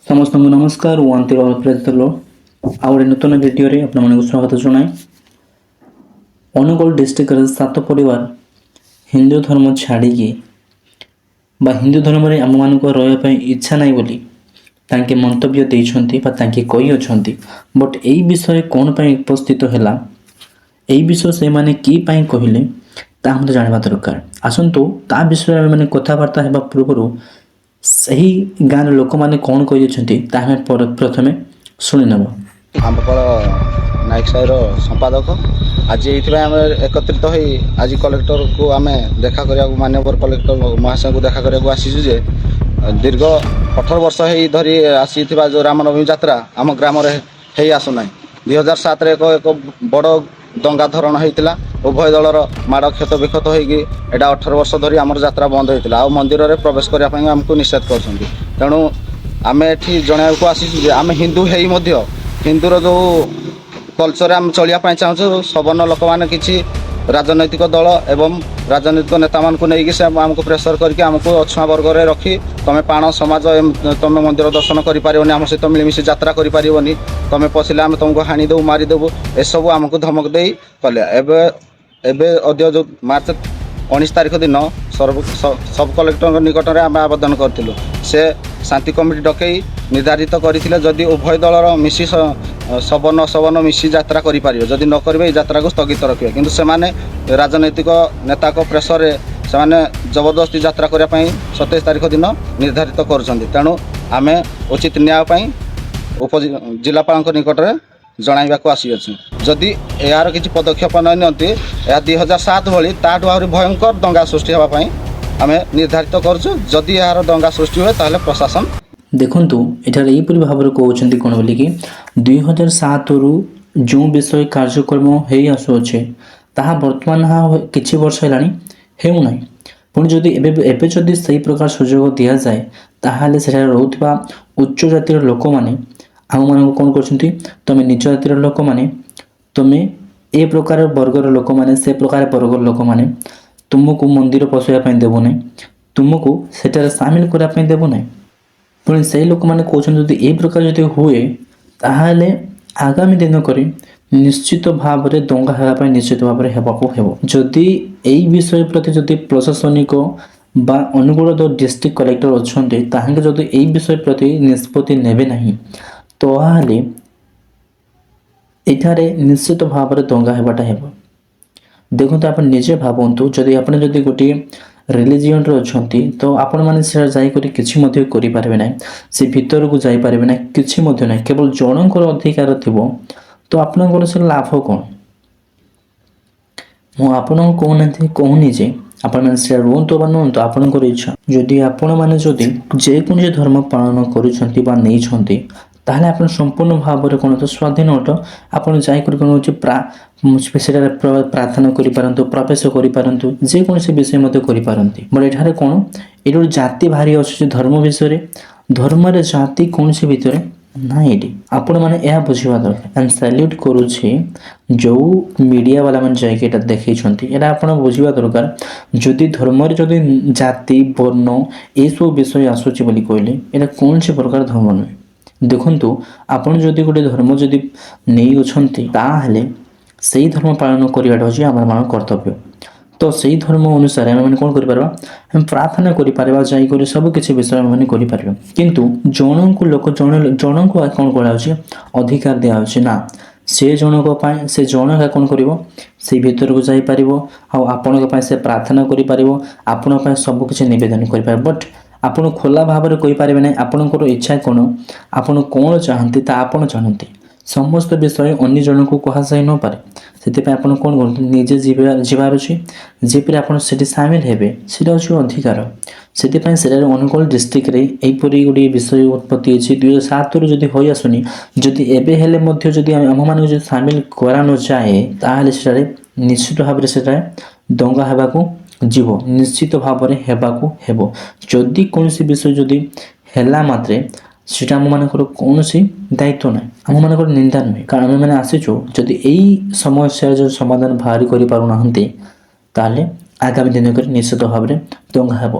ସମସ୍ତଙ୍କୁ ନମସ୍କାର ଓ ଆନ୍ତରିକ ଅଭିନନ୍ଦନ। ଆଉ ଗୋଟେ ନୂତନ ଭିଡ଼ିଓରେ ଆପଣମାନଙ୍କୁ ସ୍ୱାଗତ ଜଣାଏ। ଅନୁଗୁଳ ଡିଷ୍ଟ୍ରିକ୍ଟରେ 7 ପରିବାର ହିନ୍ଦୁ ଧର୍ମ ଛାଡ଼ିକି ବା ହିନ୍ଦୁ ଧର୍ମରେ ଆମମାନଙ୍କୁ ରହିବା ପାଇଁ ଇଚ୍ଛା ନାହିଁ ବୋଲି ତାଙ୍କେ ମନ୍ତବ୍ୟ ଦେଇଛନ୍ତି ବା ତାଙ୍କେ କହିଅଛନ୍ତି। ବଟ୍ ଏଇ ବିଷୟ କ'ଣ ପାଇଁ ଉପସ୍ଥିତ ହେଲା, ଏଇ ବିଷୟ ସେମାନେ କି ପାଇଁ କହିଲେ ତାହା ମୋତେ ଜାଣିବା ଦରକାର। ଆସନ୍ତୁ ତା ବିଷୟରେ ଆମେ କଥାବାର୍ତ୍ତା ହେବା ପୂର୍ବରୁ ସେହି ଗାଁର ଲୋକମାନେ କ'ଣ କହିଅଛନ୍ତି ତାହା ଆମେ ପ୍ରଥମେ ଶୁଣିନେବା। ଆମ୍ବପାଳ ନାୟକ ସାହିର ସମ୍ପାଦକ। ଆଜି ଏଇଥିପାଇଁ ଆମେ ଏକତ୍ରିତ ହୋଇ ଆଜି କଲେକ୍ଟରକୁ ଆମେ ଦେଖା କରିବାକୁ, ମାନ୍ୟବର କଲେକ୍ଟର ମହାଶୟଙ୍କୁ ଦେଖା କରିବାକୁ ଆସିଛୁ ଯେ ଦୀର୍ଘ 18 ବର୍ଷ ହେଇ ଧରି ଆସିଥିବା ଯେଉଁ ରାମନବମୀ ଯାତ୍ରା ଆମ ଗ୍ରାମରେ ହେଇ ଆସୁନାହିଁ। 2007ରେ ଏକ ବଡ଼ ଦଙ୍ଗା ଧରଣ ହେଇଥିଲା। ଉଭୟ ଦଳର ମାଡ଼ କ୍ଷତ ବିକ୍ଷତ ହୋଇକି ଏଇଟା 18 ବର୍ଷ ଧରି ଆମର ଯାତ୍ରା ବନ୍ଦ ହୋଇଥିଲା। ଆଉ ମନ୍ଦିରରେ ପ୍ରବେଶ କରିବା ପାଇଁ ଆମକୁ ନିଷେଧ କରୁଛନ୍ତି। ତେଣୁ ଆମେ ଏଠି ଜଣାଇବାକୁ ଆସିଛୁ ଯେ ଆମେ ହିନ୍ଦୁ ହେଇ ମଧ୍ୟ ହିନ୍ଦୁର ଯେଉଁ କଲଚରରେ ଆମେ ଚଳିବା ପାଇଁ ଚାହୁଁଛୁ। ସବର୍ଣ୍ଣ ଲୋକମାନେ କିଛି ରାଜନୈତିକ ଦଳ ଏବଂ ରାଜନୈତିକ ନେତାମାନଙ୍କୁ ନେଇକି ସେ ଆମକୁ ପ୍ରେସର କରିକି ଆମକୁ ଅଛୁଆଁ ବର୍ଗରେ ରଖି ତୁମେ ପାଣ ସମାଜ, ତୁମେ ମନ୍ଦିର ଦର୍ଶନ କରିପାରିବନି, ଆମ ସହିତ ମିଳିମିଶି ଯାତ୍ରା କରିପାରିବନି, ତୁମେ ପଶିଲେ ଆମେ ତୁମକୁ ହାଣିଦେବୁ, ମାରିଦେବୁ, ଏସବୁ ଆମକୁ ଧମକ ଦେଇ କଲେ। ଏବେ ଯେଉଁ ମାର୍ଚ୍ଚ 19 ତାରିଖ ଦିନ ସବ୍ କଲେକ୍ଟରଙ୍କ ନିକଟରେ ଆମେ ଆବେଦନ କରିଥିଲୁ। ସେ ଶାନ୍ତି କମିଟି ଡକେଇ ନିର୍ଦ୍ଧାରିତ କରିଥିଲେ ଯଦି ଉଭୟ ଦଳର ମିଶି ସବର୍ଣ୍ଣ ଅସବର୍ଣ୍ଣ ମିଶି ଯାତ୍ରା କରିପାରିବେ, ଯଦି ନ କରିବେ ଏହି ଯାତ୍ରାକୁ ସ୍ଥଗିତ ରଖିବେ। କିନ୍ତୁ ସେମାନେ ରାଜନୈତିକ ନେତାଙ୍କ ପ୍ରେସରରେ ସେମାନେ ଜବରଦସ୍ତି ଯାତ୍ରା କରିବା ପାଇଁ 27 ତାରିଖ ଦିନ ନିର୍ଦ୍ଧାରିତ କରୁଛନ୍ତି। ତେଣୁ ଆମେ ଉଚିତ ନ୍ୟାୟ ପାଇଁ ଜିଲ୍ଲାପାଳଙ୍କ ନିକଟରେ ଜଣାଇବାକୁ ଆସିଅଛୁ। ଯଦି ଏହାର କିଛି ପଦକ୍ଷେପ ନ ନିଅନ୍ତି, ଏହା 2007 ଭଳି ତାଠୁ ଆହୁରି ଭୟଙ୍କର ଦଙ୍ଗା ସୃଷ୍ଟି ହେବା ପାଇଁ ଆମେ ନିର୍ଦ୍ଧାରିତ କରୁଛୁ। ଯଦି ଏହାର ଦଙ୍ଗା ସୃଷ୍ଟି ହୁଏ ତାହେଲେ ପ୍ରଶାସନ ଦେଖନ୍ତୁ ଏଠାରେ ଏହିପରି ଭାବରେ କହୁଛନ୍ତି କ'ଣ ବୋଲିକି 2007ରୁ ଯେଉଁ ବିଷୟ କାର୍ଯ୍ୟକ୍ରମ ହେଇ ଆସୁଅଛି ତାହା ବର୍ତ୍ତମାନ କିଛି ବର୍ଷ ହେଲାଣି ହେଉନାହିଁ। ପୁଣି ଯଦି ଏବେ ଯଦି ସେହି ପ୍ରକାର ସୁଯୋଗ ଦିଆଯାଏ ତାହେଲେ ସେଠାରେ ରହୁଥିବା ଉଚ୍ଚ ଜାତିର ଲୋକମାନେ ଆମମାନଙ୍କୁ କ'ଣ କରୁଛନ୍ତି, ତୁମେ ନିଜ ଜାତିର ଲୋକମାନେ, ତୁମେ ଏ ପ୍ରକାର ବର୍ଗର ଲୋକମାନେ, ସେ ପ୍ରକାର ବର୍ଗର ଲୋକମାନେ ତୁମକୁ ମନ୍ଦିର ପଶିବା ପାଇଁ ଦେବୁ ନାହିଁ, ତୁମକୁ ସେଠାରେ ସାମିଲ କରିବା ପାଇଁ ଦେବୁ ନାହିଁ। ପୁଣି ସେହି ଲୋକମାନେ କହୁଛନ୍ତି ଯଦି ଏ ପ୍ରକାର ଯଦି ହୁଏ ତାହେଲେ ଆଗାମୀ ଦିନକରେ ନିଶ୍ଚିତ ଭାବରେ ଦଙ୍ଗା ହେବା ପାଇଁ ନିଶ୍ଚିତ ଭାବରେ ହେବାକୁ ହେବ। ଯଦି ଏହି ବିଷୟ ପ୍ରତି ଯଦି ପ୍ରଶାସନିକ ବା ଅନୁଗୁଳ ଡିଷ୍ଟ୍ରିକ୍ଟ କଲେକ୍ଟର ଅଛନ୍ତି ତାହାଙ୍କୁ ଯଦି ଏହି ବିଷୟ ପ୍ରତି ନିଷ୍ପତ୍ତି ନେବେ ନାହିଁ ତାହେଲେ ଏଠାରେ ନିଶ୍ଚିତ ଭାବରେ ଦଙ୍ଗା ହେବାଟା ହେବ। ଦେଖନ୍ତୁ ଆପଣ ନିଜେ ଭାବନ୍ତୁ, ଯଦି ଗୋଟିଏ ରିଲିଜିଅନ୍ରେ ଅଛନ୍ତି ତ ଆପଣମାନେ ସେଟା ଯାଇକରି କିଛି ମଧ୍ୟ କରିପାରିବେ ନାହିଁ, ସେ ଭିତରକୁ ଯାଇପାରିବେ ନାହିଁ, କିଛି ମଧ୍ୟ ନାହିଁ। କେବଳ ଜଣଙ୍କର ଅଧିକାର ଥିବ ତ ଆପଣଙ୍କର ସେ ଲାଭ କ'ଣ? ମୁଁ ଆପଣଙ୍କୁ କହୁନି ଯେ ଆପଣମାନେ ସେଟା ରୁହନ୍ତୁ ବା ନୁହନ୍ତୁ, ଆପଣଙ୍କର ଇଚ୍ଛା। ଯଦି ଆପଣମାନେ ଯେକୌଣସି ଧର୍ମ ପାଳନ କରୁଛନ୍ତି ବା ନେଇଛନ୍ତି ତାହେଲେ ଆପଣ ସମ୍ପୂର୍ଣ୍ଣ ଭାବରେ କ'ଣ ସ୍ୱାଧୀନ ଅଟ। ଆପଣ ଯାଇକରି କ'ଣ ହେଉଛି ସେଠାରେ ପ୍ରାର୍ଥନା କରିପାରନ୍ତୁ, ପ୍ରବେଶ କରିପାରନ୍ତୁ, ଯେକୌଣସି ବିଷୟ ମଧ୍ୟ କରିପାରନ୍ତି। ବଟ୍ ଏଠାରେ କ'ଣ, ଏଠି ଗୋଟେ ଜାତି ବାହାରି ଆସୁଛି ଧର୍ମ ବିଷୟରେ। ଧର୍ମରେ ଜାତି କୌଣସି ଭିତରେ ନାହିଁ। ଏଠି ଆପଣମାନେ ଏହା ବୁଝିବା ଦରକାର। ଆଣ୍ଡ ସାଲ୍ୟୁଟ୍ କରୁଛି ଯେଉଁ ମିଡ଼ିଆ ବାଲାମାନେ ଯାଇକି ଏଇଟା ଦେଖେଇଛନ୍ତି, ଏଇଟା ଆପଣ ବୁଝିବା ଦରକାର। ଯଦି ଧର୍ମରେ ଯଦି ଜାତି ବର୍ଣ୍ଣ ଏସବୁ ବିଷୟ ଆସୁଛି ବୋଲି କହିଲେ ଏଇଟା କୌଣସି ପ୍ରକାର ଧର୍ମ ନୁହେଁ। ଦେଖନ୍ତୁ ଆପଣ ଯଦି ଗୋଟେ ଧର୍ମ ଯଦି ନେଇଅଛନ୍ତି ତାହେଲେ ସେଇ ଧର୍ମ ପାଳନ କରିବାଟା ହେଉଛି ଆମମାନଙ୍କ କର୍ତ୍ତବ୍ୟ। ତ ସେଇ ଧର୍ମ ଅନୁସାରେ ଆମେମାନେ କ'ଣ କରିପାରିବା, ଆମେ ପ୍ରାର୍ଥନା କରିପାରିବା, ଯାଇକରି ସବୁ କିଛି ବିଷୟ ଆମେମାନେ କରିପାରିବା। କିନ୍ତୁ ଜଣଙ୍କୁ କ'ଣ କରାଯାଉଛି, ଅଧିକାର ଦିଆହେଉଛି ନା ସେ ଜଣଙ୍କ ପାଇଁ ସେ ଜଣକ କ'ଣ କରିବ, ସେଇ ଭିତରକୁ ଯାଇପାରିବ ଆଉ ଆପଣଙ୍କ ପାଇଁ ସେ ପ୍ରାର୍ଥନା କରିପାରିବ, ଆପଣଙ୍କ ପାଇଁ ସବୁ କିଛି ନିବେଦନ କରିପାରିବ। ବଟ୍ ଆପଣ ଖୋଲା ଭାବରେ କହିପାରିବେ ନାହିଁ ଆପଣଙ୍କର ଇଚ୍ଛା କ'ଣ, ଆପଣ କ'ଣ ଚାହାନ୍ତି ତା ଆପଣ ଜାଣନ୍ତି। ସମସ୍ତ ବିଷୟ ଅନ୍ୟ ଜଣଙ୍କୁ କୁହାଯାଇ ନପାରେ। ସେଥିପାଇଁ ଆପଣ କ'ଣ କରନ୍ତୁ, ନିଜେ ଯିବାର ଅଛି, ଯେପରି ଆପଣ ସେଠି ସାମିଲ ହେବେ ସେଇଟା ହେଉଛି ଅଧିକାର। ସେଥିପାଇଁ ସେଠାରେ ଅନୁଗୁଳ ଡିଷ୍ଟ୍ରିକ୍ଟରେ ଏହିପରି ଗୋଟିଏ ବିଷୟ ଉତ୍ପତ୍ତି ହେଇଛି। 2007ରୁ ଯଦି ହୋଇ ଆସୁନି, ଯଦି ଏବେ ହେଲେ ମଧ୍ୟ ଯଦି ଆମମାନଙ୍କୁ ଯଦି ସାମିଲ କରାନଯାଏ ତାହେଲେ ସେଠାରେ ନିଶ୍ଚିତ ଭାବରେ ସେଠାରେ ଦଙ୍ଗା ହେବାକୁ ଯିବ, ନିଶ୍ଚିତ ଭାବରେ ହେବାକୁ ହେବ। ଯଦି କୌଣସି ବିଷୟ ଯଦି ହେଲା ମାତ୍ରେ ସେଟା ଆମମାନଙ୍କର କୌଣସି ଦାୟିତ୍ୱ ନାହିଁ, ଆମମାନଙ୍କର ନିନ୍ଦା ନୁହେଁ। କାରଣ ଆମେମାନେ ଆସିଛୁ, ଯଦି ଏଇ ସମସ୍ୟାର ଯଦି ସମାଧାନ ବାହାରି କରିପାରୁନାହାନ୍ତି ତାହେଲେ ଆଗାମୀ ଦିନକରେ ନିଶ୍ଚିତ ଭାବରେ ଦଙ୍ଗା ହେବ।